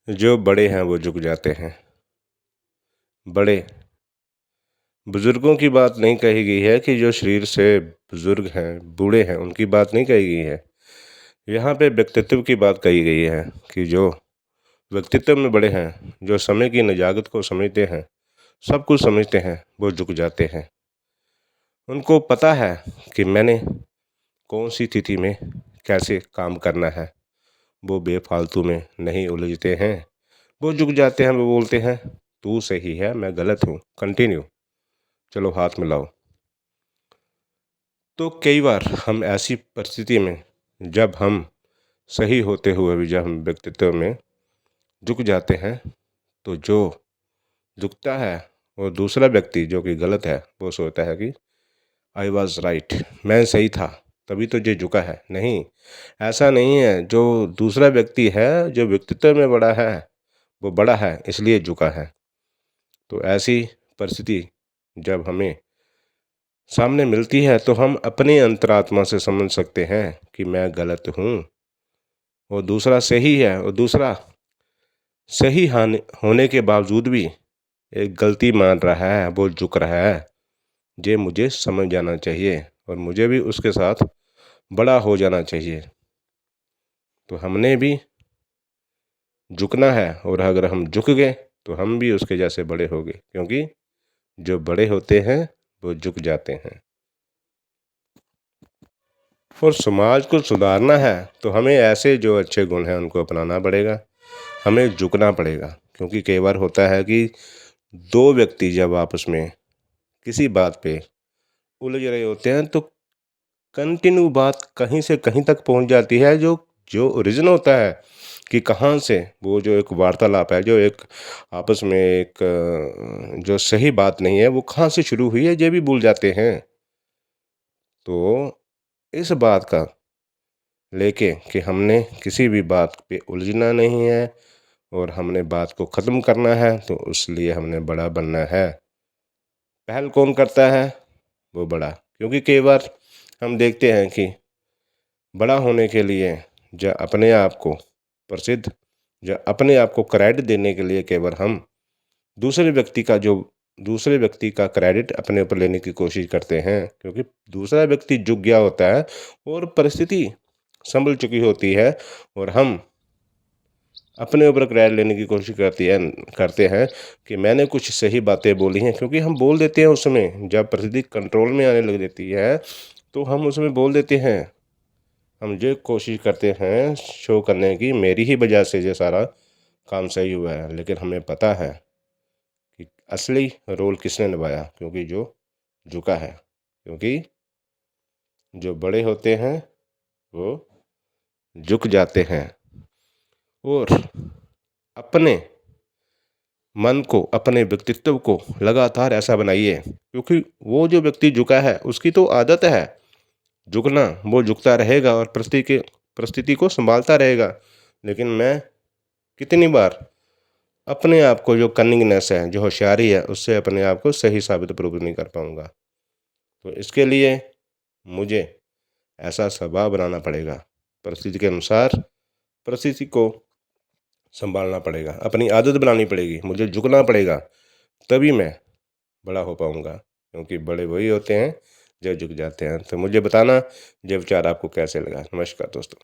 जो बड़े हैं वो झुक जाते हैं। बड़े बुजुर्गों की बात नहीं कही गई है कि जो शरीर से बुजुर्ग हैं, बूढ़े हैं, उनकी बात नहीं कही गई है। यहाँ पे व्यक्तित्व की बात कही गई है कि जो व्यक्तित्व में बड़े हैं, जो समय की नजाकत को समझते हैं, सब कुछ समझते हैं, वो झुक जाते हैं। उनको पता है कि मैंने कौन सी स्थिति में कैसे काम करना है। वो बेफालतू में नहीं उलझते हैं। वो झुक जाते हैं, वो बोलते हैं तू सही है, मैं गलत हूँ, कंटिन्यू, चलो हाथ मिलाओ। तो कई बार हम ऐसी परिस्थिति में, जब हम सही होते हुए भी जब हम व्यक्तित्व में झुक जाते हैं, तो जो झुकता है वो दूसरा व्यक्ति जो कि गलत है, वो सोचता है कि आई वॉज राइट, मैं सही था, तभी तो ये झुका है। नहीं, ऐसा नहीं है। जो दूसरा व्यक्ति है, जो व्यक्तित्व में बड़ा है, वो बड़ा है इसलिए झुका है। तो ऐसी परिस्थिति जब हमें सामने मिलती है, तो हम अपनी अंतरात्मा से समझ सकते हैं कि मैं गलत हूँ और दूसरा सही है, और दूसरा सही होने के बावजूद भी एक गलती मान रहा है, वो झुक रहा है। ये मुझे समझ जाना चाहिए और मुझे भी उसके साथ बड़ा हो जाना चाहिए। तो हमने भी झुकना है, और अगर हम झुक गए तो हम भी उसके जैसे बड़े हो गए, क्योंकि जो बड़े होते हैं वो झुक जाते हैं। और समाज को सुधारना है तो हमें ऐसे जो अच्छे गुण हैं उनको अपनाना पड़ेगा, हमें झुकना पड़ेगा। क्योंकि कई बार होता है कि दो व्यक्ति जब आपस में किसी बात पे उलझ रहे होते हैं, तो कंटिन्यू बात कहीं से कहीं तक पहुंच जाती है। जो जो ओरिजिन होता है कि कहाँ से वो जो एक वार्तालाप है, जो एक आपस में एक जो सही बात नहीं है, वो कहाँ से शुरू हुई है, ये भी भूल जाते हैं। तो इस बात का लेके कि हमने किसी भी बात पे उलझना नहीं है और हमने बात को ख़त्म करना है, तो उसलिए हमने बड़ा बनना है। पहल कौन करता है? वो बड़ा। क्योंकि कई बार हम देखते हैं कि बड़ा होने के लिए या अपने आप को प्रसिद्ध या अपने आप को क्रेडिट देने के लिए केवल हम दूसरे व्यक्ति का जो दूसरे व्यक्ति का क्रेडिट अपने ऊपर लेने की कोशिश करते हैं। क्योंकि दूसरा व्यक्ति झुक गया होता है और परिस्थिति संभल चुकी होती है, और हम अपने ऊपर क्रेडिट लेने की कोशिश करते हैं कि मैंने कुछ सही बातें बोली हैं। क्योंकि हम बोल देते हैं उस समय, जब परिस्थिति कंट्रोल में आने लग जाती है तो हम उसमें बोल देते हैं। हम ये कोशिश करते हैं शो करने की मेरी ही वजह से ये सारा काम सही हुआ है, लेकिन हमें पता है कि असली रोल किसने निभाया। क्योंकि जो झुका है, क्योंकि जो बड़े होते हैं वो झुक जाते हैं। और अपने मन को, अपने व्यक्तित्व को लगातार ऐसा बनाइए, क्योंकि वो जो व्यक्ति झुका है उसकी तो आदत है झुकना, वो झुकता रहेगा और परिस्थिति को संभालता रहेगा। लेकिन मैं कितनी बार अपने आप को, जो कनिंगनेस है, जो होशियारी है, उससे अपने आप को सही साबित प्रूव नहीं कर पाऊंगा। तो इसके लिए मुझे ऐसा स्वभाव बनाना पड़ेगा, परिस्थिति के अनुसार परिस्थिति को संभालना पड़ेगा, अपनी आदत बनानी पड़ेगी, मुझे झुकना पड़ेगा, तभी मैं बड़ा हो पाऊंगा। क्योंकि बड़े वही होते हैं जो झुक जाते हैं। तो मुझे बताना ये विचार आपको कैसे लगा। नमस्कार दोस्तों।